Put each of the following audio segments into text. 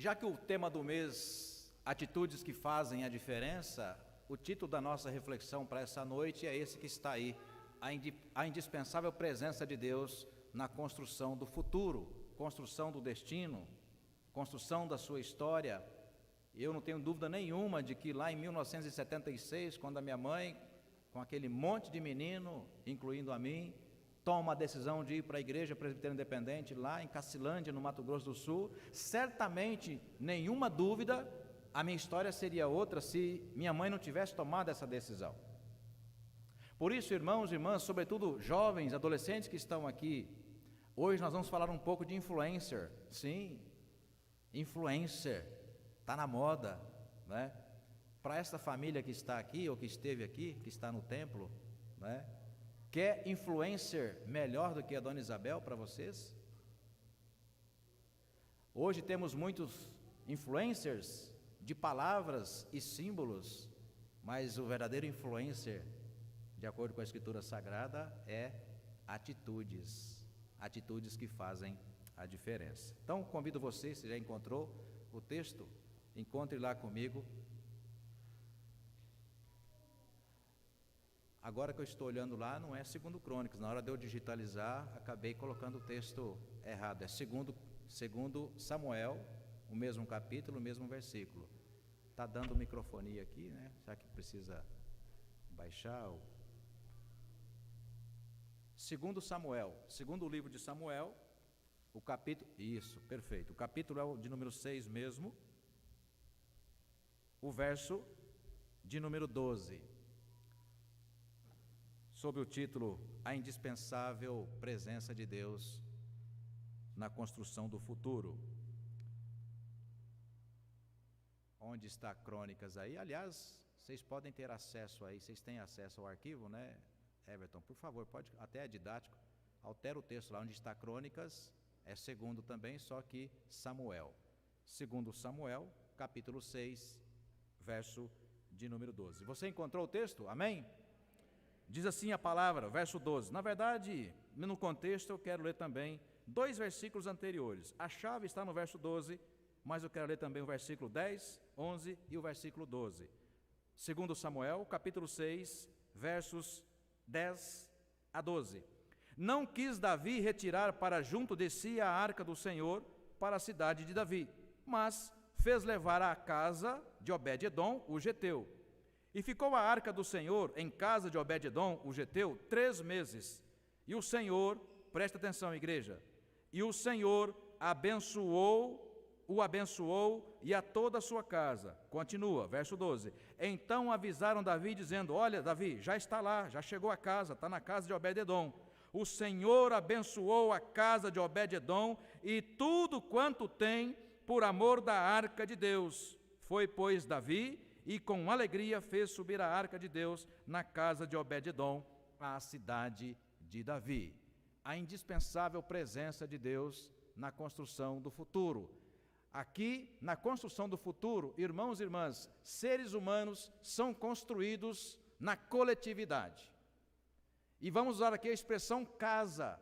Já que o tema do mês, atitudes que fazem a diferença, o título da nossa reflexão para essa noite é esse que está aí, a indispensável presença de Deus na construção do futuro, construção do destino, construção da sua história. Eu não tenho dúvida nenhuma de que lá em 1976, quando a minha mãe, com aquele monte de menino, incluindo a mim, toma a decisão de ir para a Igreja Presbiteriana Independente, lá em Cacilândia, no Mato Grosso do Sul, certamente, nenhuma dúvida, a minha história seria outra se minha mãe não tivesse tomado essa decisão. Por isso, irmãos e irmãs, sobretudo jovens, adolescentes que estão aqui, hoje nós vamos falar um pouco de influencer. Sim, influencer, está na moda, né? Para essa família que está aqui, ou que esteve aqui, que está no templo, né? Quer influencer melhor do que a Dona Isabel para vocês? Hoje temos muitos influencers de palavras e símbolos, mas o verdadeiro influencer, de acordo com a Escritura Sagrada, é atitudes que fazem a diferença. Então, convido você, se já encontrou o texto, encontre lá comigo. Agora que eu estou olhando lá, não é 2 Crônicas, na hora de eu digitalizar, acabei colocando o texto errado, é 2 Samuel, o mesmo capítulo, o mesmo versículo. Está dando microfonia aqui, né? Será que precisa baixar? 2 Samuel, segundo livro de Samuel, o capítulo, isso, perfeito, o capítulo é o de número 6 mesmo, o verso de número 12. Sob o título A Indispensável Presença de Deus na Construção do Futuro. Onde está Crônicas aí? Aliás, vocês podem ter acesso aí, vocês têm acesso ao arquivo, né, Everton? Por favor, pode, até é didático, altera o texto lá onde está Crônicas, é segundo também, só que Samuel. 2 Samuel, capítulo 6, verso de número 12. Você encontrou o texto? Amém? Diz assim a palavra, verso 12. Na verdade, no contexto, eu quero ler também 2 versículos anteriores. A chave está no verso 12, mas eu quero ler também o versículo 10, 11 e o versículo 12. 2 Samuel, capítulo 6, versos 10 a 12. Não quis Davi retirar para junto de si a arca do Senhor para a cidade de Davi, mas fez levar à casa de Obed-edom, o geteu. E ficou a arca do Senhor em casa de Obed-edom, o geteu, 3 meses. E o Senhor, presta atenção, igreja, e o Senhor o abençoou e a toda a sua casa. Continua, verso 12. Então avisaram Davi, dizendo: olha, Davi, já está lá, já chegou a casa, está na casa de Obed-edom. O Senhor abençoou a casa de Obed-edom e tudo quanto tem por amor da arca de Deus. Foi, pois, Davi, e com alegria fez subir a arca de Deus na casa de Obed-edom, à cidade de Davi. A indispensável presença de Deus na construção do futuro. Aqui, na construção do futuro, irmãos e irmãs, seres humanos são construídos na coletividade. E vamos usar aqui a expressão casa.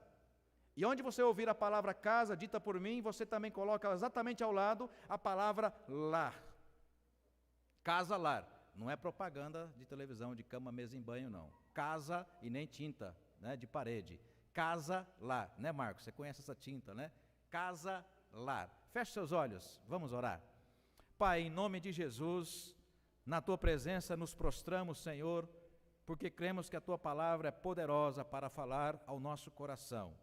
E onde você ouvir a palavra casa dita por mim, você também coloca exatamente ao lado a palavra lar. Casa-lar, não é propaganda de televisão, de cama, mesa em banho, não. Casa e nem tinta, né, de parede. Casa-lar, né, Marcos? Você conhece essa tinta, né? Casa-lar. Feche seus olhos, vamos orar. Pai, em nome de Jesus, na Tua presença nos prostramos, Senhor, porque cremos que a Tua palavra é poderosa para falar ao nosso coração.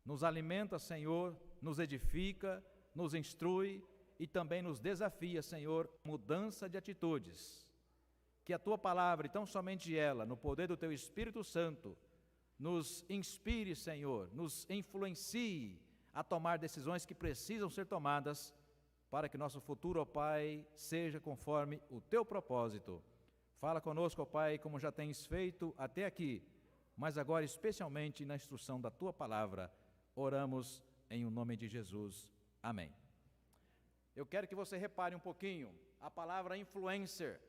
Nos alimenta, Senhor, nos edifica, nos instrui, e também nos desafia, Senhor, mudança de atitudes. Que a Tua palavra, e tão somente ela, no poder do Teu Espírito Santo, nos inspire, Senhor, nos influencie a tomar decisões que precisam ser tomadas para que nosso futuro, ó Pai, seja conforme o Teu propósito. Fala conosco, ó Pai, como já tens feito até aqui, mas agora especialmente na instrução da Tua palavra. Oramos em o nome de Jesus. Amém. Eu quero que você repare um pouquinho a palavra influencer.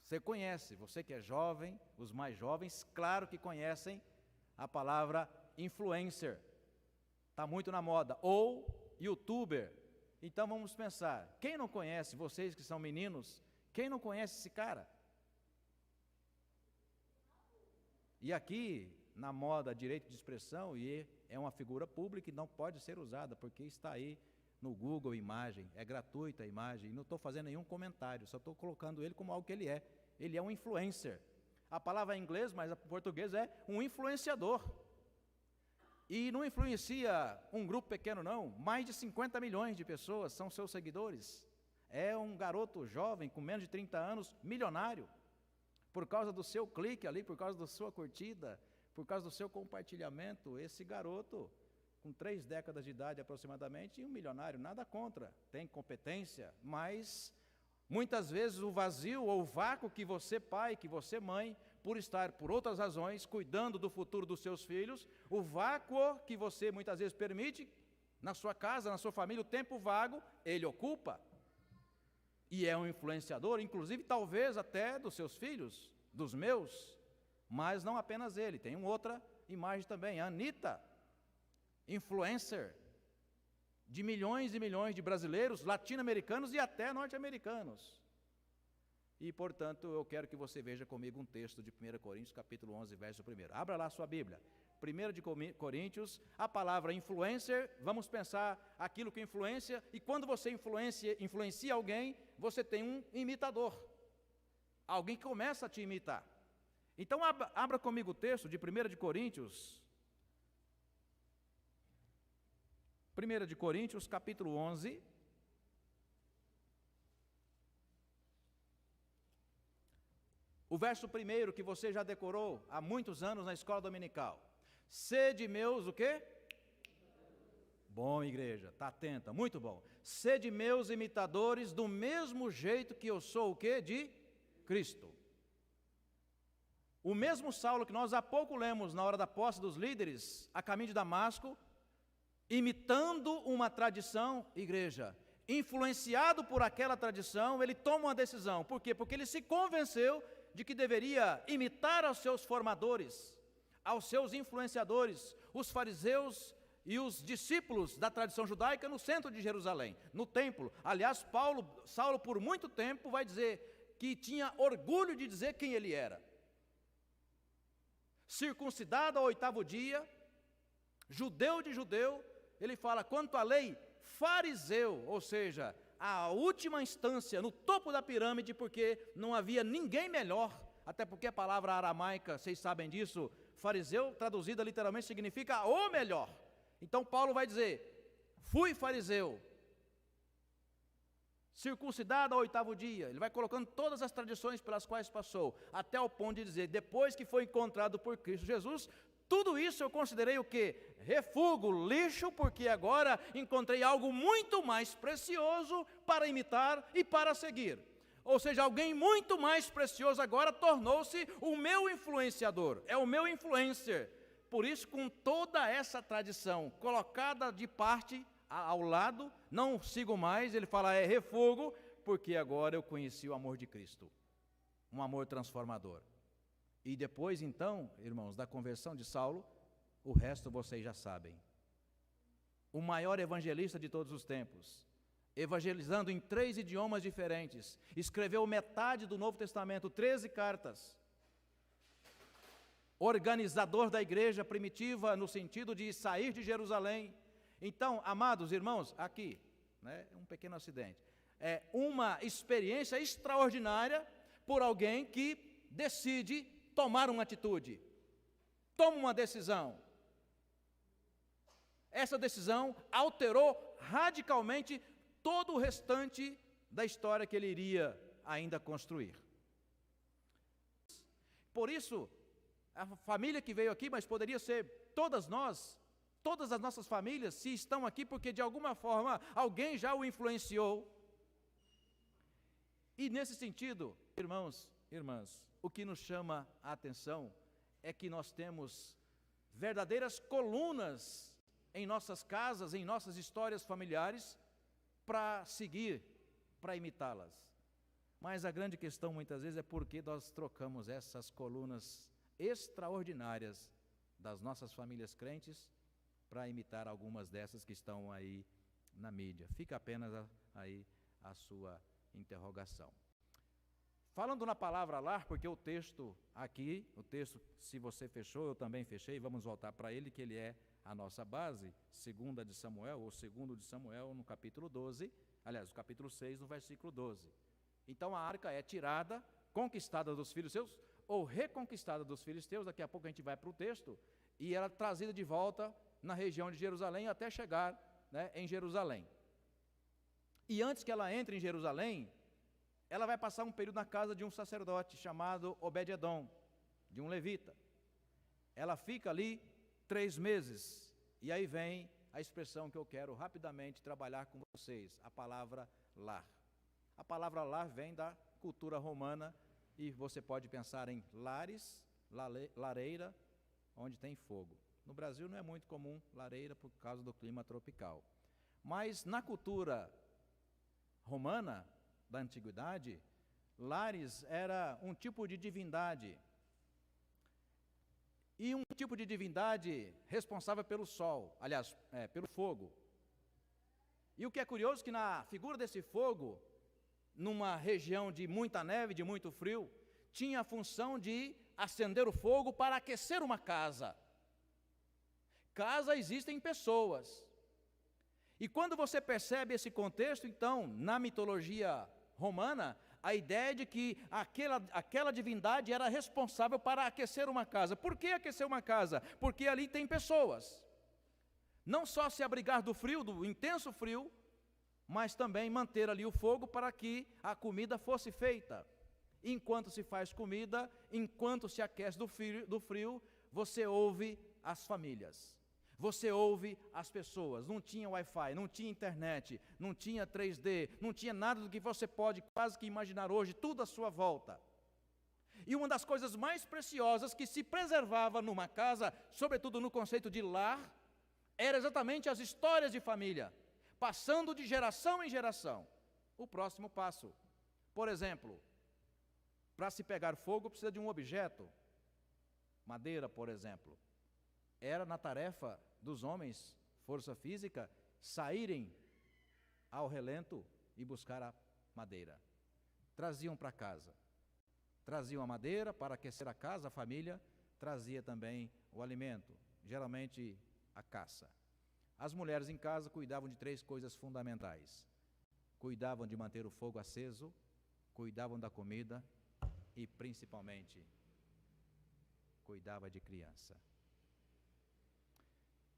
Você conhece, você que é jovem, os mais jovens, claro que conhecem a palavra influencer. Está muito na moda. Ou youtuber, Então vamos pensar, quem não conhece, vocês que são meninos, quem não conhece esse cara? E aqui, na moda, direito de expressão, e é uma figura pública e não pode ser usada, porque está aí no Google imagem, é gratuita a imagem, e não estou fazendo nenhum comentário, só estou colocando ele como algo que ele é. Ele é um influencer. A palavra é em inglês, mas em português é um influenciador. E não influencia um grupo pequeno não, mais de 50 milhões de pessoas são seus seguidores. É um garoto jovem, com menos de 30 anos, milionário, por causa do seu clique ali, por causa da sua curtida, por causa do seu compartilhamento. Esse garoto, com 3 décadas de idade aproximadamente, e um milionário, nada contra, tem competência, mas muitas vezes o vazio ou o vácuo que você, pai, que você, mãe, por estar por outras razões, cuidando do futuro dos seus filhos, o vácuo que você muitas vezes permite na sua casa, na sua família, o tempo vago, ele ocupa. E é um influenciador, inclusive talvez até dos seus filhos, dos meus, mas não apenas ele, tem uma outra imagem também, a Anitta, influencer de milhões e milhões de brasileiros, latino-americanos e até norte-americanos. E, portanto, eu quero que você veja comigo um texto de 1 Coríntios, capítulo 11, verso 1. Abra lá a sua Bíblia. 1 de Coríntios, a palavra influencer, vamos pensar aquilo que influencia, e quando você influencia alguém, você tem um imitador, alguém que começa a te imitar. Então, abra comigo o texto de 1 de Coríntios, 1 de Coríntios, capítulo 11, o verso 1 que você já decorou há muitos anos na escola dominical. Sede meus, o quê? Bom, igreja, está atenta, muito bom. Sede meus imitadores, do mesmo jeito que eu sou o quê? De Cristo. O mesmo Saulo que nós há pouco lemos na hora da posse dos líderes, a caminho de Damasco, imitando uma tradição, igreja, influenciado por aquela tradição, ele toma uma decisão. Por quê? Porque ele se convenceu de que deveria imitar aos seus formadores, aos seus influenciadores, os fariseus e os discípulos da tradição judaica no centro de Jerusalém, no templo. Aliás, Saulo por muito tempo vai dizer que tinha orgulho de dizer quem ele era. Circuncidado ao 8º dia, judeu de judeu, ele fala, quanto à lei, fariseu, ou seja, a última instância, no topo da pirâmide, porque não havia ninguém melhor, até porque a palavra aramaica, vocês sabem disso, fariseu, traduzida literalmente, significa o melhor. Então Paulo vai dizer, fui fariseu, circuncidado ao 8º dia, ele vai colocando todas as tradições pelas quais passou, até o ponto de dizer, depois que foi encontrado por Cristo Jesus, tudo isso eu considerei o quê? Refúgio, lixo, porque agora encontrei algo muito mais precioso para imitar e para seguir. Ou seja, alguém muito mais precioso agora tornou-se o meu influenciador, é o meu influencer. Por isso, com toda essa tradição colocada de parte, ao lado, não sigo mais, ele fala, é refúgio, porque agora eu conheci o amor de Cristo, um amor transformador. E depois, então, irmãos, da conversão de Saulo, o resto vocês já sabem. O maior evangelista de todos os tempos, evangelizando em 3 idiomas diferentes, escreveu metade do Novo Testamento, 13 cartas. Organizador da igreja primitiva, no sentido de sair de Jerusalém. Então, amados irmãos, aqui, né, um pequeno acidente. É uma experiência extraordinária por alguém que decide tomar uma atitude, toma uma decisão. Essa decisão alterou radicalmente todo o restante da história que ele iria ainda construir. Por isso, a família que veio aqui, mas poderia ser todas nós, todas as nossas famílias, se estão aqui porque de alguma forma alguém já o influenciou. E nesse sentido, irmãos, irmãs, o que nos chama a atenção é que nós temos verdadeiras colunas em nossas casas, em nossas histórias familiares, para seguir, para imitá-las. Mas a grande questão muitas vezes é porque nós trocamos essas colunas extraordinárias das nossas famílias crentes para imitar algumas dessas que estão aí na mídia. Fica apenas aí a sua interrogação. Falando na palavra lar, porque o texto aqui, se você fechou, eu também fechei, vamos voltar para ele, que ele é a nossa base, 2 de Samuel, ou 2 de Samuel, no capítulo 12, aliás, o capítulo 6, no versículo 12. Então a arca é tirada, conquistada dos filisteus, ou reconquistada dos filisteus, daqui a pouco a gente vai para o texto, e ela é trazida de volta na região de Jerusalém, até chegar, né, em Jerusalém. E antes que ela entre em Jerusalém, ela vai passar um período na casa de um sacerdote chamado Obed-edom, de um levita. Ela fica ali 3 meses, e aí vem a expressão que eu quero rapidamente trabalhar com vocês, a palavra lar. A palavra lar vem da cultura romana, e você pode pensar em lares, lareira, onde tem fogo. No Brasil não é muito comum lareira por causa do clima tropical. Mas na cultura romana, da antiguidade, lares era um tipo de divindade, e um tipo de divindade responsável pelo sol, aliás, pelo fogo. E o que é curioso é que na figura desse fogo, numa região de muita neve, de muito frio, tinha a função de acender o fogo para aquecer uma casa. Casa existem pessoas. E quando você percebe esse contexto, então, na mitologia romana, a ideia é de que aquela divindade era responsável para aquecer uma casa. Por que aquecer uma casa? Porque ali tem pessoas. Não só se abrigar do frio, do intenso frio, mas também manter ali o fogo para que a comida fosse feita. Enquanto se faz comida, enquanto se aquece do frio, você ouve as famílias. Você ouve as pessoas. Não tinha Wi-Fi, não tinha internet, não tinha 3D, não tinha nada do que você pode quase que imaginar hoje, tudo à sua volta. E uma das coisas mais preciosas que se preservava numa casa, sobretudo no conceito de lar, era exatamente as histórias de família, passando de geração em geração. O próximo passo. Por exemplo, para se pegar fogo precisa de um objeto, madeira, por exemplo. Era na tarefa dos homens, força física, saírem ao relento e buscar a madeira. Traziam para casa. Traziam a madeira para aquecer a casa, a família, trazia também o alimento, geralmente a caça. As mulheres em casa cuidavam de 3 coisas fundamentais. Cuidavam de manter o fogo aceso, cuidavam da comida e, principalmente, cuidava de criança.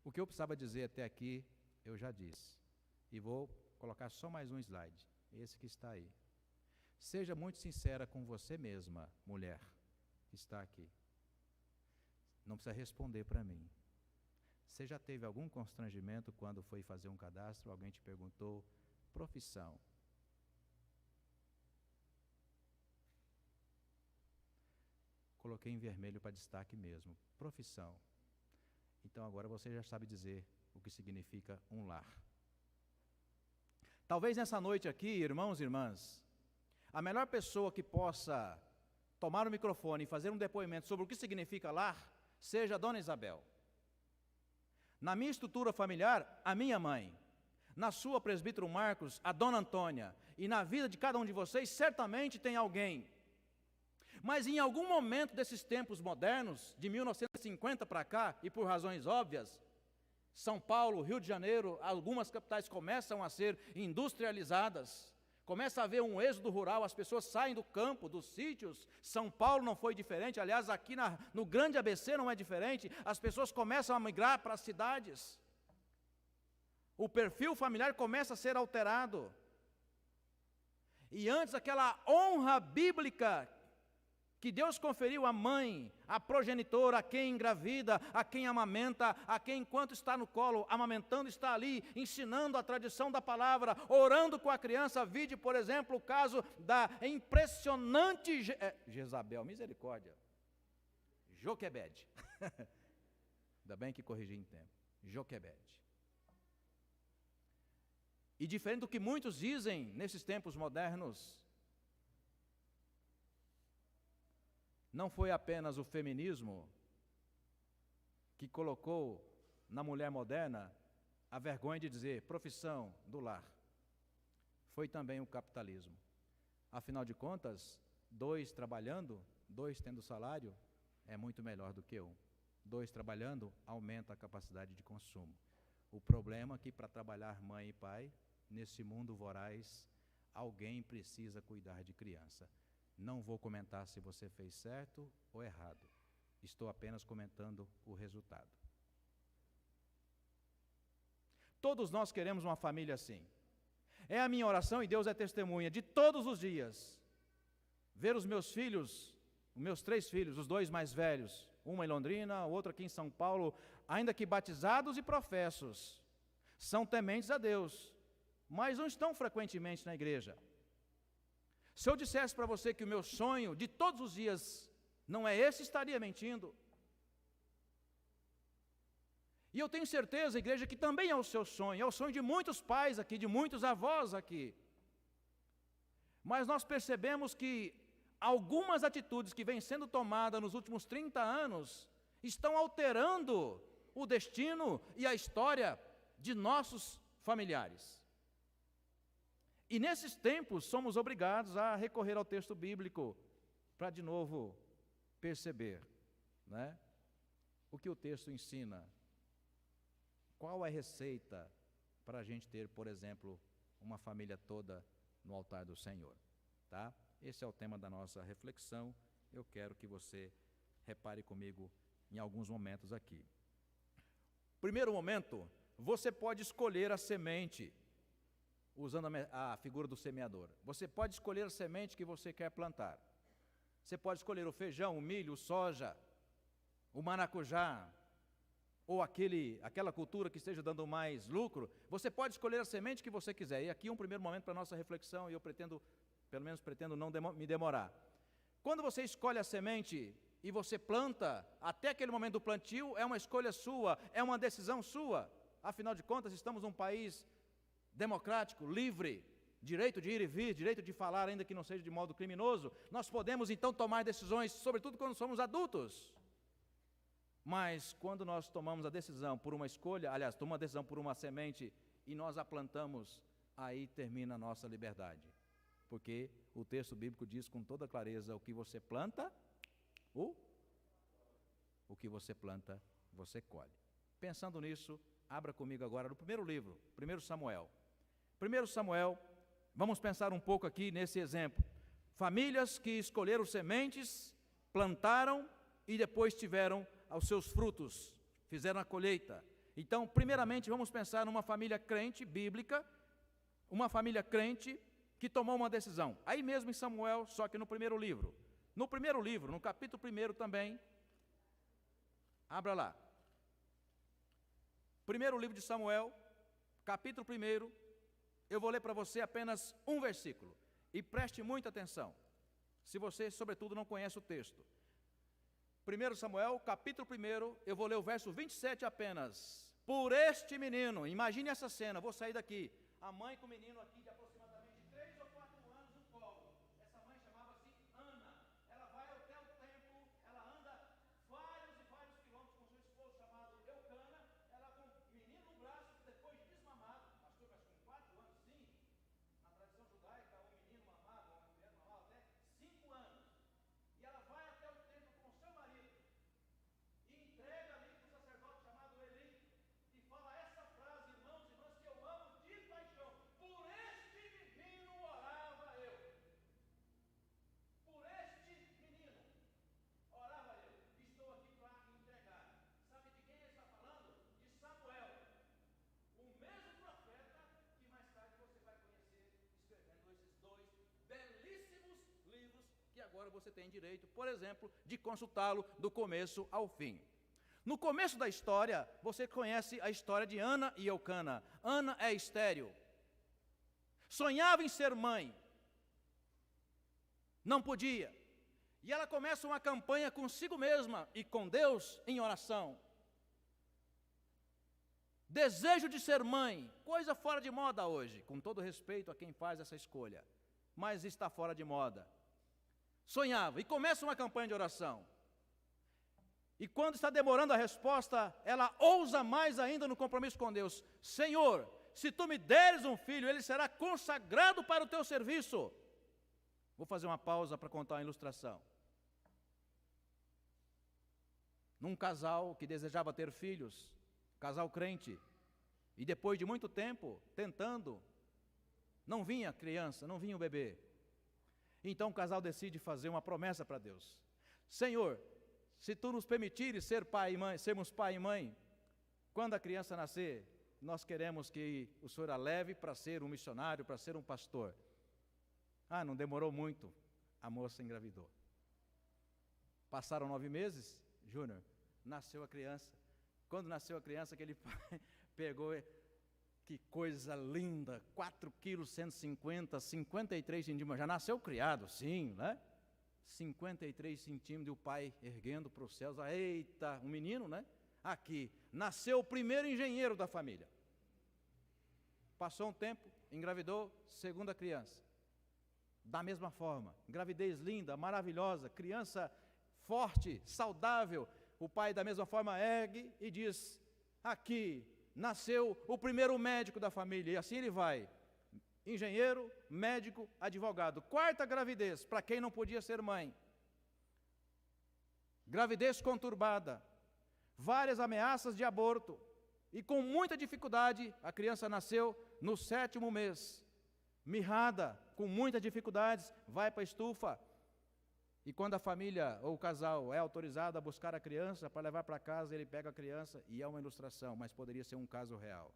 O que eu precisava dizer até aqui, eu já disse. E vou colocar só mais um slide, esse que está aí. Seja muito sincera com você mesma, mulher, que está aqui. Não precisa responder para mim. Você já teve algum constrangimento quando foi fazer um cadastro, alguém te perguntou, profissão? Coloquei em vermelho para destaque mesmo, profissão. Então agora você já sabe dizer o que significa um lar. Talvez nessa noite aqui, irmãos e irmãs, a melhor pessoa que possa tomar o microfone e fazer um depoimento sobre o que significa lar, seja a Dona Isabel. Na minha estrutura familiar, a minha mãe. Na sua, presbítero Marcos, a Dona Antônia. E na vida de cada um de vocês, certamente tem alguém. Mas em algum momento desses tempos modernos, de 1950 para cá, e por razões óbvias, São Paulo, Rio de Janeiro, algumas capitais começam a ser industrializadas, começa a haver um êxodo rural, as pessoas saem do campo, dos sítios. São Paulo não foi diferente, aliás, aqui no grande ABC não é diferente, as pessoas começam a migrar para as cidades. O perfil familiar começa a ser alterado. E antes aquela honra bíblica que Deus conferiu à mãe, à progenitora, a quem engravida, a quem amamenta, a quem enquanto está no colo, amamentando, está ali, ensinando a tradição da palavra, orando com a criança. Vide, por exemplo, o caso da impressionante Jezabel, misericórdia, Joquebede. Ainda bem que corrigi em tempo. Joquebede. E diferente do que muitos dizem nesses tempos modernos, não foi apenas o feminismo que colocou na mulher moderna a vergonha de dizer profissão do lar, foi também o capitalismo. Afinal de contas, 2 trabalhando, 2 tendo salário, é muito melhor do que 1. 2 trabalhando, aumenta a capacidade de consumo. O problema é que para trabalhar mãe e pai, nesse mundo voraz, alguém precisa cuidar de criança. Não vou comentar se você fez certo ou errado. Estou apenas comentando o resultado. Todos nós queremos uma família assim. É a minha oração, e Deus é testemunha, de todos os dias, ver os meus filhos, os meus 3 filhos, os 2 mais velhos, uma em Londrina, o outro aqui em São Paulo, ainda que batizados e professos, são tementes a Deus, mas não estão frequentemente na igreja. Se eu dissesse para você que o meu sonho de todos os dias não é esse, estaria mentindo. E eu tenho certeza, igreja, que também é o seu sonho, é o sonho de muitos pais aqui, de muitos avós aqui. Mas nós percebemos que algumas atitudes que vêm sendo tomadas nos últimos 30 anos estão alterando o destino e a história de nossos familiares. E nesses tempos somos obrigados a recorrer ao texto bíblico para de novo perceber, né, o que o texto ensina. Qual é a receita para a gente ter, por exemplo, uma família toda no altar do Senhor? Tá? Esse é o tema da nossa reflexão. Eu quero que você repare comigo em alguns momentos aqui. Primeiro momento, você pode escolher a semente, usando a figura do semeador. Você pode escolher a semente que você quer plantar. Você pode escolher o feijão, o milho, o soja, o maracujá, ou aquela cultura que esteja dando mais lucro. Você pode escolher a semente que você quiser. E aqui um primeiro momento para a nossa reflexão, e eu pretendo, pelo menos pretendo não me demorar. Quando você escolhe a semente e você planta, até aquele momento do plantio, é uma escolha sua, é uma decisão sua. Afinal de contas, estamos num país democrático, livre, direito de ir e vir, direito de falar, ainda que não seja de modo criminoso. Nós podemos então tomar decisões, sobretudo quando somos adultos. Mas quando nós tomamos a decisão por uma escolha, aliás, tomamos a decisão por uma semente e nós a plantamos, aí termina a nossa liberdade. Porque o texto bíblico diz com toda clareza: o que você planta, o que você planta, você colhe. Pensando nisso, abra comigo agora no primeiro livro, 1 Samuel. 1 Samuel, vamos pensar um pouco aqui nesse exemplo. Famílias que escolheram sementes, plantaram e depois tiveram os seus frutos, fizeram a colheita. Então, primeiramente, vamos pensar numa família crente, bíblica, uma família crente que tomou uma decisão. Aí mesmo em Samuel, só que no primeiro livro. No primeiro livro, no capítulo 1 também, abra lá. Primeiro livro de Samuel, capítulo 1, eu vou ler para você apenas um versículo. E preste muita atenção, se você, sobretudo, não conhece o texto. 1 Samuel, capítulo 1, eu vou ler o verso 27 apenas. Por este menino, imagine essa cena, vou sair daqui. A mãe com o menino aqui de aproximadamente 3 ou 4 anos no colo. Essa mãe chamava-se Ana. Ela vai até o templo, ela anda vários e vários quilômetros com seu esposo chamado Eucana. Ela com o menino no braço, depois de desmamado, pastor, mas com 4 anos, sim. Na tradição judaica, um menino mamado, uma mulher mamava até 5 anos. E ela vai até o templo com o seu marido e entrega ali para o sacerdote chamado Eli e fala essa frase: irmãos e irmãs, que eu amo de paixão. Por este menino orava eu. Por este menino orava eu. Estou aqui para entregar. Sabe de quem ele está falando? De Samuel, o mesmo profeta que mais tarde você vai conhecer, escrevendo esses 2 belíssimos livros que agora você tem direito, por exemplo, de consultá-lo do começo ao fim. No começo da história, você conhece a história de Ana e Eucana. Ana é estéril. Sonhava em ser mãe. Não podia. E ela começa uma campanha consigo mesma e com Deus em oração. Desejo de ser mãe, coisa fora de moda hoje, com todo respeito a quem faz essa escolha, mas está fora de moda. Sonhava e começa uma campanha de oração. E quando está demorando a resposta, ela ousa mais ainda no compromisso com Deus. Senhor, se tu me deres um filho, ele será consagrado para o teu serviço. Vou fazer uma pausa para contar uma ilustração. Num casal que desejava ter filhos, casal crente, e depois de muito tempo tentando, não vinha criança, não vinha o bebê. Então o casal decide fazer uma promessa para Deus. Senhor, se tu nos permitires ser pai e mãe, sermos pai e mãe, quando a criança nascer, nós queremos que o Senhor a leve para ser um missionário, para ser um pastor. Ah, não demorou muito, a moça engravidou. Passaram 9 meses, Júnior, nasceu a criança. Quando nasceu a criança, aquele pai pegou, que coisa linda, 4 quilos, 150, 53 centímetros, já nasceu criado, sim, né? 53 centímetros, e o pai erguendo para os céus, eita, um menino, né? Aqui, nasceu o primeiro engenheiro da família. Passou um tempo, engravidou, segunda criança. Da mesma forma, gravidez linda, maravilhosa, criança forte, saudável. O pai da mesma forma ergue e diz, aqui, nasceu o primeiro médico da família, e assim ele vai. Engenheiro, médico, advogado. 4ª gravidez, para quem não podia ser mãe. Gravidez conturbada, várias ameaças de aborto, e com muita dificuldade, a criança nasceu no 7º mês. Mirrada, com muitas dificuldades, vai para a estufa. E quando a família ou o casal é autorizado a buscar a criança para levar para casa, ele pega a criança, e é uma ilustração, mas poderia ser um caso real.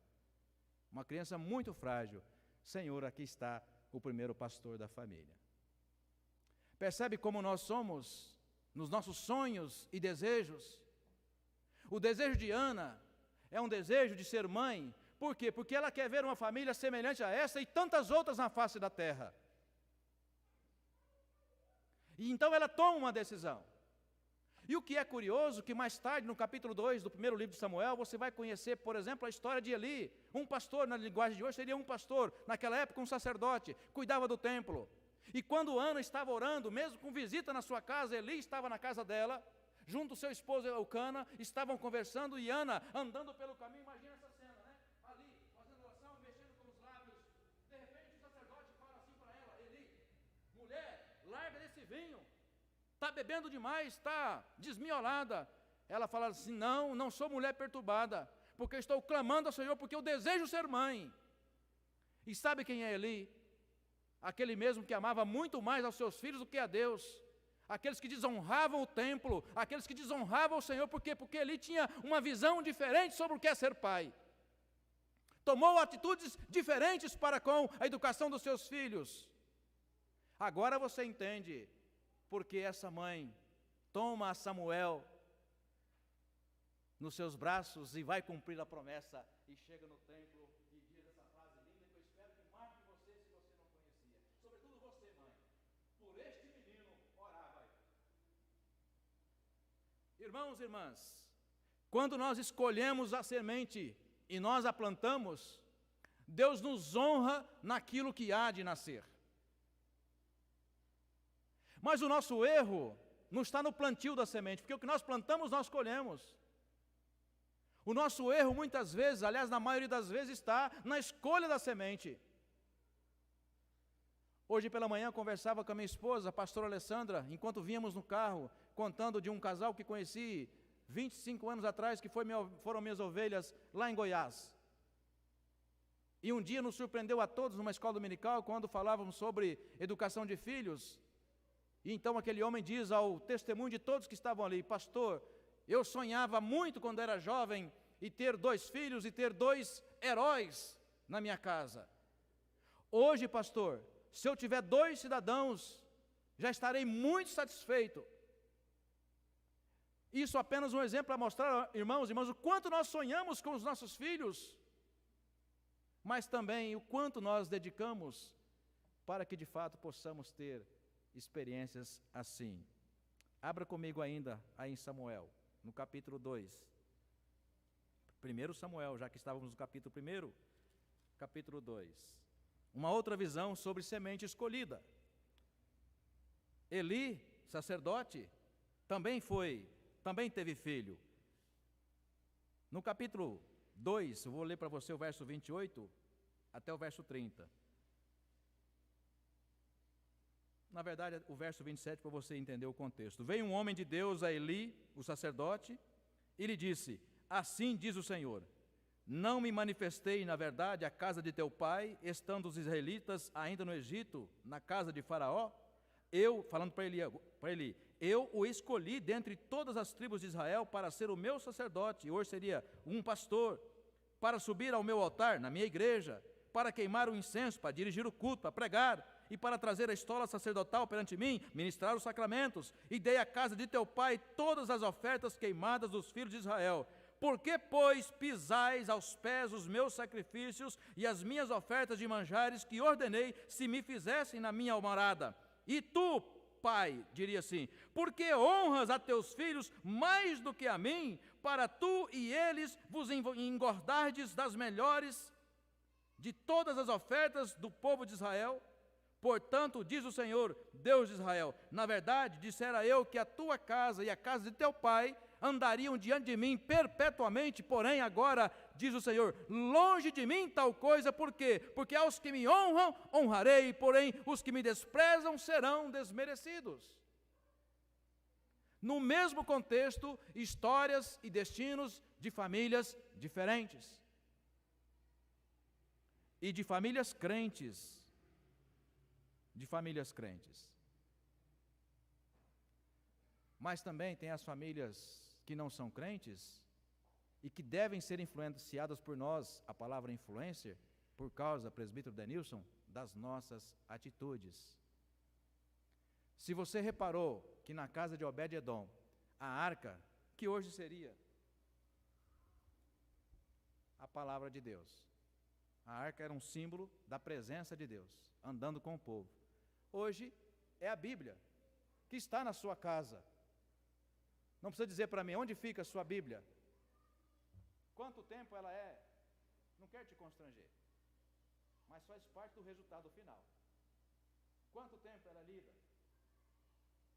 Uma criança muito frágil. Senhor, aqui está o primeiro pastor da família. Percebe como nós somos nos nossos sonhos e desejos? O desejo de Ana é um desejo de ser mãe. Por quê? Porque ela quer ver uma família semelhante a essa e tantas outras na face da terra. E então ela toma uma decisão. E o que é curioso, que mais tarde, no capítulo 2 do primeiro livro de Samuel, você vai conhecer, por exemplo, a história de Eli. Um pastor, na linguagem de hoje, seria um pastor. Naquela época, um sacerdote, cuidava do templo. E quando Ana estava orando, mesmo com visita na sua casa, Eli estava na casa dela, junto ao seu esposo Elcana, estavam conversando, e Ana, andando pelo caminho, imagina essa cena, né? Ali, fazendo oração, mexendo com os lábios. De repente, o sacerdote fala assim para ela, Eli, mulher, larga desse vinho. Está bebendo demais, está desmiolada. Ela fala assim, não sou mulher perturbada, porque estou clamando ao Senhor, porque eu desejo ser mãe. E sabe quem é Eli? Aquele mesmo que amava muito mais aos seus filhos do que a Deus. Aqueles que desonravam o templo, aqueles que desonravam o Senhor, por quê? Porque Eli tinha uma visão diferente sobre o que é ser pai. Tomou atitudes diferentes para com a educação dos seus filhos. Agora você entende porque essa mãe toma a Samuel nos seus braços e vai cumprir a promessa, e chega no templo e diz essa frase linda que eu espero que marque você se você não conhecia. Sobretudo você, mãe, por este menino orai. Irmãos e irmãs, quando nós escolhemos a semente e nós a plantamos, Deus nos honra naquilo que há de nascer. Mas o nosso erro não está no plantio da semente, porque o que nós plantamos, nós colhemos. O nosso erro, muitas vezes, aliás, na maioria das vezes, está na escolha da semente. Hoje pela manhã, eu conversava com a minha esposa, a pastora Alessandra, enquanto vínhamos no carro, contando de um casal que conheci 25 anos atrás, que foram minhas ovelhas lá em Goiás. E um dia nos surpreendeu a todos numa escola dominical, quando falávamos sobre educação de filhos. E então aquele homem diz ao testemunho de todos que estavam ali, pastor, eu sonhava muito quando era jovem e ter 2 filhos e ter 2 heróis na minha casa. Hoje, pastor, se eu tiver 2 cidadãos, já estarei muito satisfeito. Isso apenas um exemplo para mostrar, irmãos e irmãs, o quanto nós sonhamos com os nossos filhos, mas também o quanto nós dedicamos para que de fato possamos ter experiências assim. Abra comigo ainda aí em Samuel, no capítulo 2. 1 Samuel, já que estávamos no capítulo 1, capítulo 2. Uma outra visão sobre semente escolhida. Eli, sacerdote, também foi também teve filho. No capítulo 2, eu vou ler para você o verso 28 até o verso 30. Na verdade, o verso 27, para você entender o contexto. Veio um homem de Deus a Eli, o sacerdote, e lhe disse: assim diz o Senhor, não me manifestei, na verdade, à casa de teu pai, estando os israelitas ainda no Egito, na casa de Faraó? Eu, falando para Eli, eu o escolhi dentre todas as tribos de Israel para ser o meu sacerdote, e hoje seria um pastor, para subir ao meu altar, na minha igreja, para queimar o incenso, para dirigir o culto, para pregar, e para trazer a estola sacerdotal perante mim, ministrar os sacramentos, e dei à casa de teu pai todas as ofertas queimadas dos filhos de Israel. Por que, pois, pisais aos pés os meus sacrifícios e as minhas ofertas de manjares que ordenei se me fizessem na minha morada? E tu, pai, diria assim, por que honras a teus filhos mais do que a mim, para tu e eles vos engordardes das melhores de todas as ofertas do povo de Israel? Portanto, diz o Senhor, Deus de Israel, na verdade, dissera eu que a tua casa e a casa de teu pai andariam diante de mim perpetuamente, porém agora, diz o Senhor, longe de mim tal coisa, por quê? Porque aos que me honram, honrarei, porém os que me desprezam serão desmerecidos. No mesmo contexto, histórias e destinos de famílias diferentes. E de famílias crentes. Mas também tem as famílias que não são crentes e que devem ser influenciadas por nós, a palavra influencer, por causa, presbítero Denilson, das nossas atitudes. Se você reparou que na casa de Obed-edom, a arca, que hoje seria a palavra de Deus, a arca era um símbolo da presença de Deus, andando com o povo. Hoje é a Bíblia, que está na sua casa. Não precisa dizer para mim, onde fica a sua Bíblia? Quanto tempo ela é? Não quero te constranger, mas faz parte do resultado final. Quanto tempo ela é lida?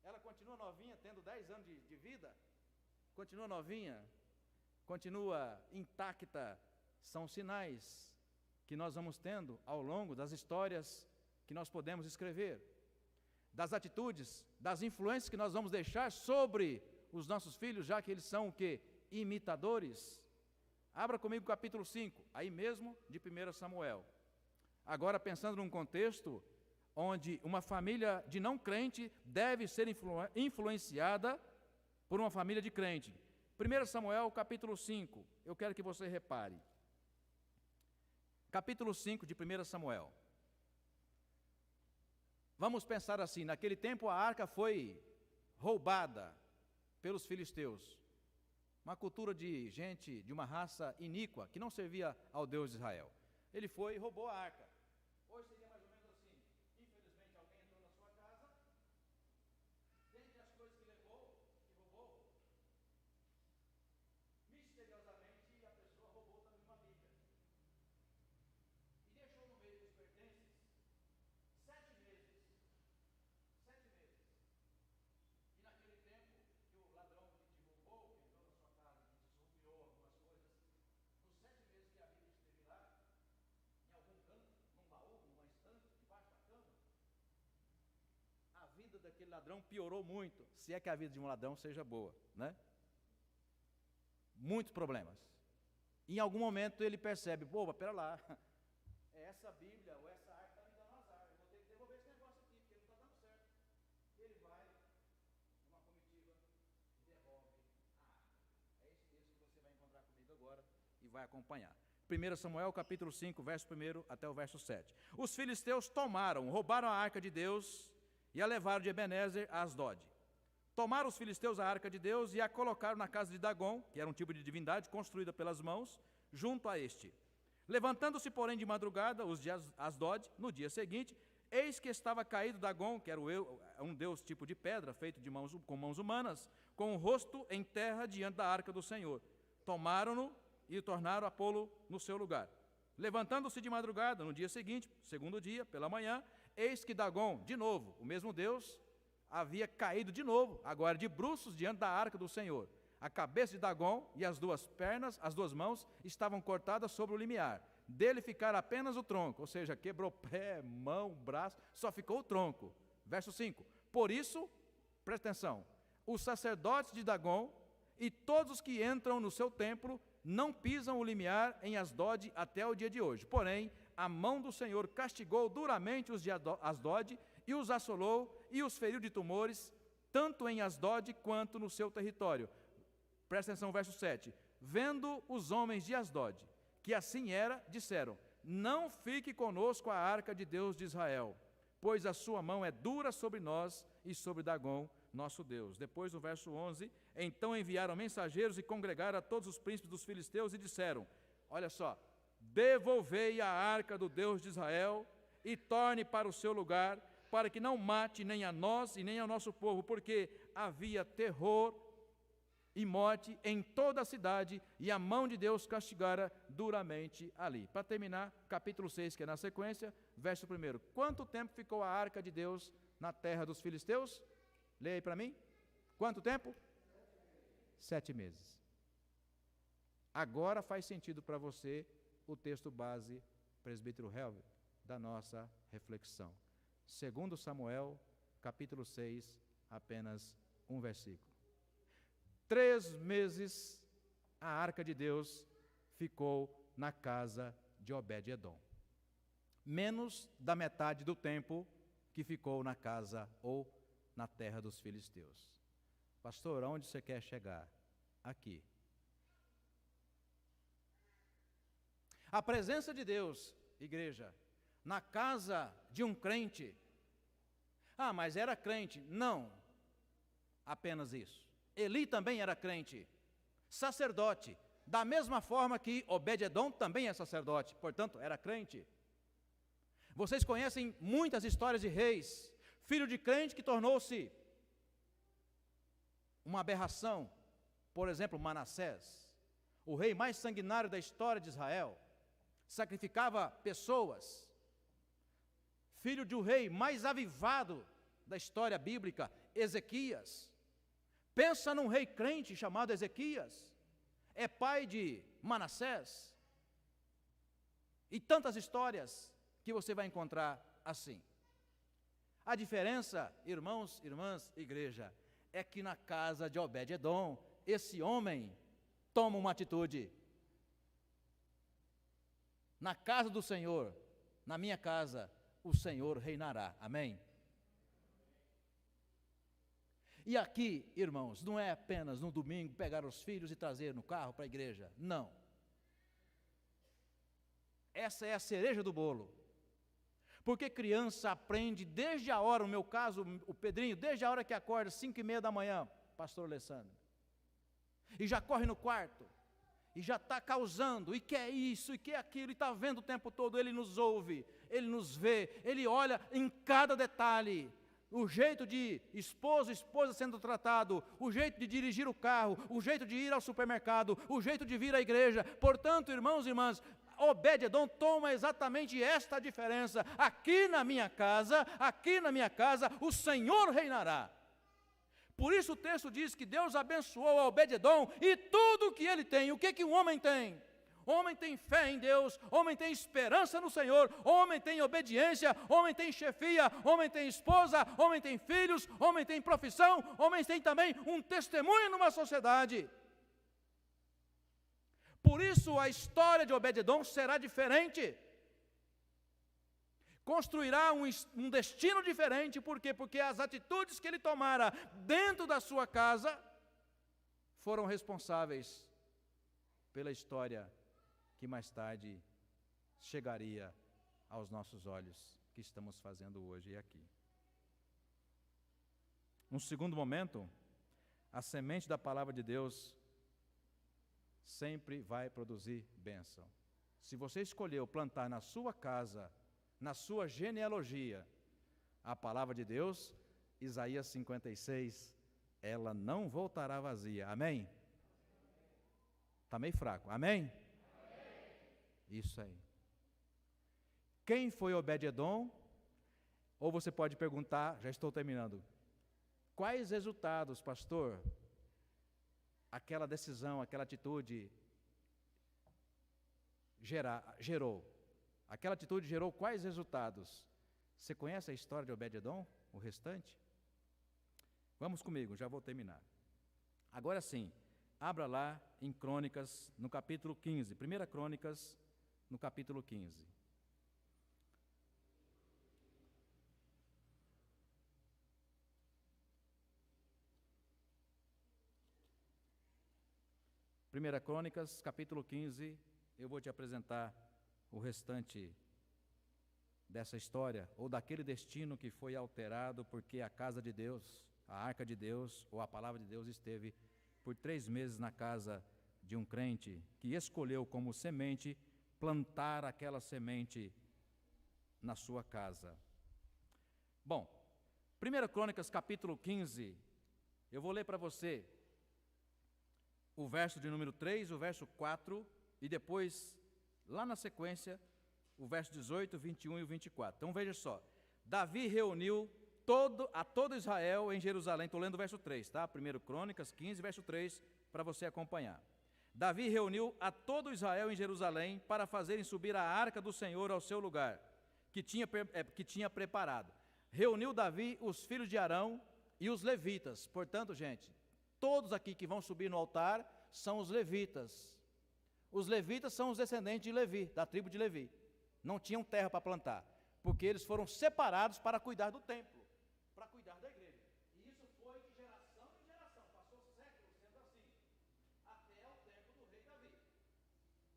Ela continua novinha, tendo 10 anos de vida? Continua novinha? Continua intacta? São sinais que nós vamos tendo ao longo das histórias que nós podemos escrever, das atitudes, das influências que nós vamos deixar sobre os nossos filhos, já que eles são o quê? Imitadores. Abra comigo o capítulo 5, aí mesmo de 1 Samuel. Agora pensando num contexto onde uma família de não crente deve ser influenciada por uma família de crente. 1 Samuel, capítulo 5, eu quero que você repare. Capítulo 5 de 1 Samuel. Vamos pensar assim, naquele tempo a arca foi roubada pelos filisteus, uma cultura de gente, de uma raça iníqua, que não servia ao Deus de Israel. Ele foi e roubou a arca. Hoje seria mais ou menos assim, infelizmente alguém entrou na sua casa, dentre as coisas que levou, que roubou, misteriosamente a pessoa roubou também uma Bíblia. E deixou no meio dos pertences 7 meses. 7 meses. E naquele tempo que o ladrão que te roubou, que entrou na sua casa, que te surrupiou algumas coisas, nos 7 meses que a Bíblia esteve lá, em algum canto, num baú, numa estante, debaixo da cama, a vida daquele ladrão piorou muito, se é que a vida de um ladrão seja boa, né? Muitos problemas. Em algum momento ele percebe, pô, pera lá, essa Bíblia ou essa arca está me dando azar, eu vou ter que devolver esse negócio aqui, porque não está dando certo. Ele vai numa comitiva e devolve a arca. É esse texto que você vai encontrar comigo agora e vai acompanhar. 1 Samuel, capítulo 5, verso 1 até o verso 7. Os filisteus roubaram a arca de Deus e a levaram de Ebenezer a Asdod. Tomaram os filisteus a arca de Deus e a colocaram na casa de Dagom, que era um tipo de divindade construída pelas mãos, junto a este. Levantando-se, porém, de madrugada, os de Asdod, no dia seguinte, eis que estava caído Dagom, que era um deus tipo de pedra, feito com mãos humanas, com o rosto em terra diante da arca do Senhor. Tomaram-no e tornaram a pô-lo no seu lugar. Levantando-se de madrugada, no dia seguinte, segundo dia, pela manhã, eis que Dagom, de novo, o mesmo deus, havia caído de novo, agora de bruços diante da arca do Senhor. A cabeça de Dagom e as duas pernas, as duas mãos, estavam cortadas sobre o limiar. Dele ficara apenas o tronco, ou seja, quebrou pé, mão, braço, só ficou o tronco. Verso 5. Por isso, presta atenção, os sacerdotes de Dagom e todos os que entram no seu templo não pisam o limiar em Asdod até o dia de hoje. Porém, a mão do Senhor castigou duramente os de Asdod e os assolou e os feriu de tumores, tanto em Asdod quanto no seu território. Presta atenção, verso 7. Vendo os homens de Asdod, que assim era, disseram: não fique conosco a arca de Deus de Israel, pois a sua mão é dura sobre nós e sobre Dagom, nosso Deus. Depois, no verso 11, então enviaram mensageiros e congregaram a todos os príncipes dos filisteus e disseram: olha só, devolvei a arca do Deus de Israel e torne para o seu lugar, para que não mate nem a nós e nem ao nosso povo, porque havia terror e morte em toda a cidade, e a mão de Deus castigara duramente ali. Para terminar, capítulo 6, que é na sequência, verso 1. Quanto tempo ficou a arca de Deus na terra dos filisteus? Leia aí para mim. Quanto tempo? 7 meses. Agora faz sentido para você o texto base, presbítero Helvet, da nossa reflexão. 2 Samuel, capítulo 6, apenas um versículo. 3 meses a arca de Deus ficou na casa de Obed-edom. Menos da metade do tempo que ficou na casa ou na terra dos filisteus. Pastor, aonde você quer chegar? Aqui. A presença de Deus, igreja, na casa de um crente. Ah, mas era crente. Não, apenas isso. Eli também era crente, sacerdote, da mesma forma que Obed-edom também é sacerdote, portanto, era crente. Vocês conhecem muitas histórias de reis, filho de crente que tornou-se uma aberração. Por exemplo, Manassés, o rei mais sanguinário da história de Israel, sacrificava pessoas. Filho de um rei mais avivado da história bíblica, Ezequias. Pensa num rei crente chamado Ezequias, é pai de Manassés, e tantas histórias que você vai encontrar assim. A diferença, irmãos, irmãs, igreja, é que na casa de Obed-edom, esse homem toma uma atitude. Na casa do Senhor, na minha casa, o Senhor reinará. Amém? E aqui, irmãos, não é apenas no domingo pegar os filhos e trazer no carro para a igreja. Não. Essa é a cereja do bolo. Porque criança aprende desde a hora, no meu caso, o Pedrinho, desde a hora que acorda, 5:30 da manhã, pastor Alessandro. E já corre no quarto. E já está causando, e quer isso, e quer aquilo, e está vendo o tempo todo. Ele nos ouve, ele nos vê, ele olha em cada detalhe. O jeito de esposo e esposa sendo tratado, o jeito de dirigir o carro, o jeito de ir ao supermercado, o jeito de vir à igreja. Portanto, irmãos e irmãs, Obed-edom toma exatamente esta diferença. Aqui na minha casa, o Senhor reinará. Por isso o texto diz que Deus abençoou a Obed-edom e tudo o que ele tem. O que um homem tem? Homem tem fé em Deus, homem tem esperança no Senhor, homem tem obediência, homem tem chefia, homem tem esposa, homem tem filhos, homem tem profissão, homem tem também um testemunho numa sociedade. Por isso a história de Obed-edom será diferente. Construirá um destino diferente, por quê? Porque as atitudes que ele tomara dentro da sua casa foram responsáveis pela história que mais tarde chegaria aos nossos olhos, que estamos fazendo hoje e aqui. Num segundo momento, a semente da palavra de Deus sempre vai produzir bênção. Se você escolheu plantar na sua casa, na sua genealogia, a palavra de Deus, Isaías 56, ela não voltará vazia. Amém? Está meio fraco. Amém? Isso aí. Quem foi Obed-edom? Ou você pode perguntar, já estou terminando, Quais resultados, pastor, aquela decisão, aquela atitude gerou? Aquela atitude gerou quais resultados? Você conhece a história de Obed-edom? O restante? Vamos comigo, já vou terminar. Agora sim, abra lá em Crônicas, no capítulo 15. 1 Crônicas, no capítulo 15. Primeira Crônicas, capítulo 15, eu vou te apresentar o restante dessa história, ou daquele destino que foi alterado porque a casa de Deus, a arca de Deus, ou a palavra de Deus esteve por 3 meses na casa de um crente que escolheu como semente plantar aquela semente na sua casa. Bom, 1 Crônicas, capítulo 15, eu vou ler para você o verso de número 3, o verso 4, e depois, lá na sequência, o verso 18, 21 e o 24. Então veja só, Davi reuniu todo Israel em Jerusalém. Estou lendo o verso 3, tá? 1 Crônicas 15, verso 3, para você acompanhar. Davi reuniu a todo Israel em Jerusalém para fazerem subir a arca do Senhor ao seu lugar, que tinha preparado. Reuniu Davi os filhos de Arão e os levitas. Portanto, gente, todos aqui que vão subir no altar são os levitas. Os levitas são os descendentes de Levi, da tribo de Levi. Não tinham terra para plantar, porque eles foram separados para cuidar do templo, para cuidar da igreja. E isso foi de geração em geração, passou séculos sendo assim, até o tempo do rei Davi.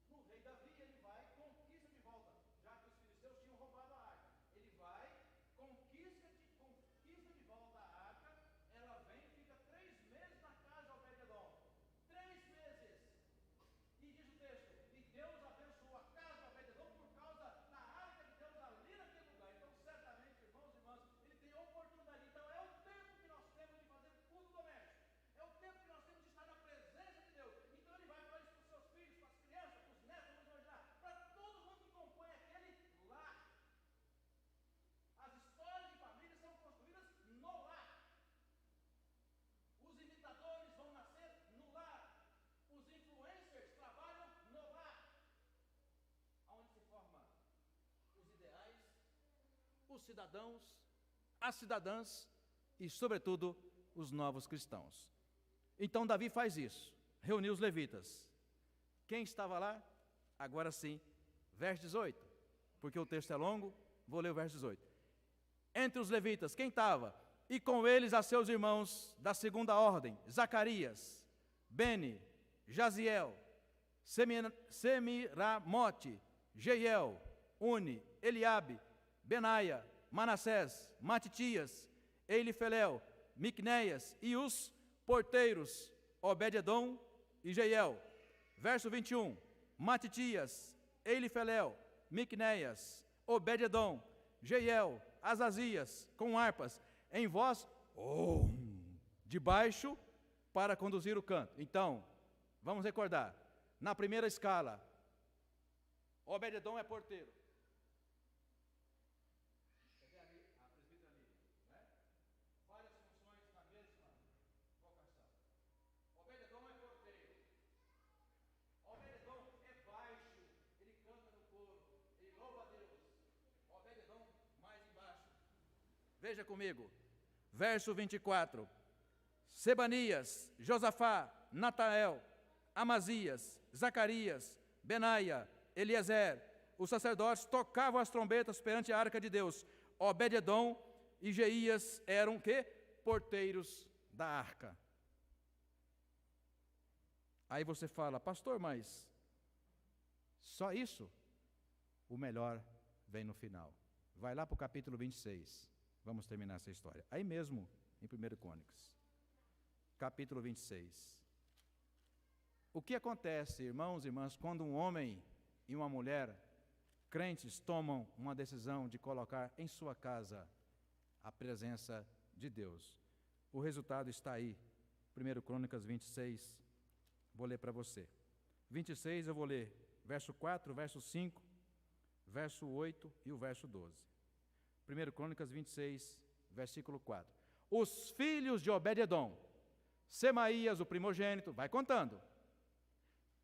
No rei Davi ele vai e conquista de volta, já que os filisteus tinham roubado a arca. Ele vai, conquista de volta a arca, ela vem e fica 3 meses na casa de Obed-edom. 3 meses. E diz o texto, e Deus abençoou a casa de Obed-edom por causa da arca de Deus ali naquele lugar. Então, certamente, irmãos e irmãs, ele tem oportunidade. Então, é o tempo que nós temos de fazer culto doméstico. É o tempo que nós temos de estar na presença de Deus. Então, ele vai falar isso para os seus filhos, para as crianças, para os netos, vamos imaginar, para todo mundo que compõe aquele lar. As histórias de família são construídas no lar. Os imitadores vão nascer no lar. Os influencers trabalham no lar, onde se formam os ideais, os cidadãos, as cidadãs e, sobretudo, os novos cristãos. Então, Davi faz isso, reuniu os levitas. Quem estava lá? Agora sim, verso 18, porque o texto é longo, vou ler o verso 18. Entre os levitas, quem estava? E com eles a seus irmãos da segunda ordem, Zacarias, Beni, Jaziel, Semiramote, Jeiel, Uni, Eliabe, Benaia, Manassés, Matitias, Elifelel, Miquneias e os porteiros, Obed-edom e Jeiel. Verso 21, Matitias, Elifelel, Miquneias, Obed-edom, Jeiel, Azazias, com harpas, em voz de baixo para conduzir o canto. Então, vamos recordar, na primeira escala, Obed-edom é porteiro. Cadê a presbítera ali? Né? Várias funções na mesma vocação. Obed-edom é porteiro. Obed-edom é baixo, ele canta no coro, ele louva a Deus. Obed-edom mais embaixo. Veja comigo, verso 24. Sebanias, Josafá, Natael, Amazias, Zacarias, Benaia, Eliezer, os sacerdotes tocavam as trombetas perante a arca de Deus. Obed-edom e Jeías eram que? Porteiros da arca. Aí você fala, pastor, mas só isso? O melhor vem no final. Vai lá para o capítulo 26. Vamos terminar essa história. Aí mesmo, em 1 Crônicas. Capítulo 26. O que acontece, irmãos e irmãs, quando um homem e uma mulher crentes tomam uma decisão de colocar em sua casa a presença de Deus? O resultado está aí. 1 Crônicas 26. Vou ler para você. 26 eu vou ler verso 4, verso 5, verso 8 e o verso 12. 1 Crônicas 26, versículo 4. Os filhos de Obed-edom: Semaías, o primogênito, vai contando.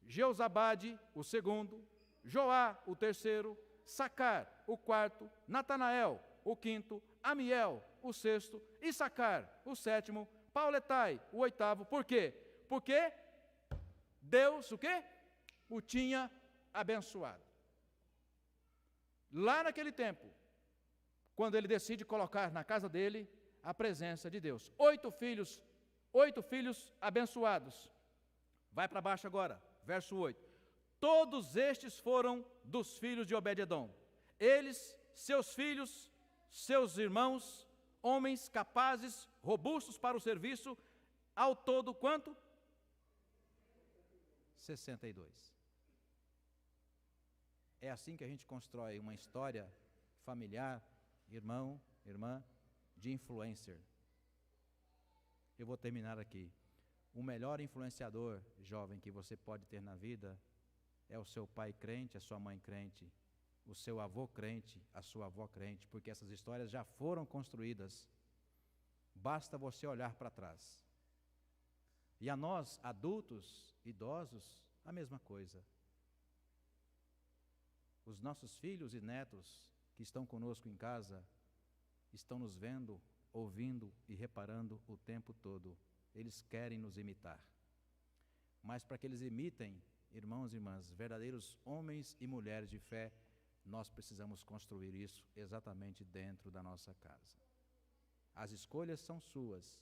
Jeozabade, o segundo. Joá, o terceiro. Sacar, o quarto. Natanael, o quinto. Amiel, o sexto. Issacar, o sétimo. Pauletai, o oitavo. Por quê? Porque Deus, o quê? O tinha abençoado. Lá naquele tempo, quando ele decide colocar na casa dele a presença de Deus. 8 filhos abençoados. Vai para baixo agora, verso 8. Todos estes foram dos filhos de Obed-edom. Eles, seus filhos, seus irmãos, homens capazes, robustos para o serviço, ao todo quanto? 62. É assim que a gente constrói uma história familiar, irmão, irmã, de influencer. Eu vou terminar aqui. O melhor influenciador jovem que você pode ter na vida é o seu pai crente, a sua mãe crente, o seu avô crente, a sua avó crente, porque essas histórias já foram construídas. Basta você olhar para trás. E a nós, adultos, idosos, a mesma coisa. Os nossos filhos e netos que estão conosco em casa estão nos vendo, ouvindo e reparando o tempo todo. Eles querem nos imitar. Mas para que eles imitem, irmãos e irmãs, verdadeiros homens e mulheres de fé, nós precisamos construir isso exatamente dentro da nossa casa. As escolhas são suas.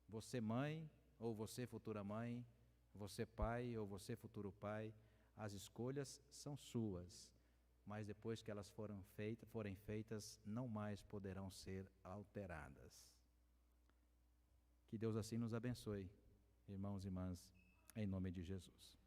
Você mãe, ou você futura mãe, você pai, ou você futuro pai, as escolhas são suas, mas depois que elas forem feitas, não mais poderão ser alteradas. Que Deus assim nos abençoe, irmãos e irmãs, em nome de Jesus.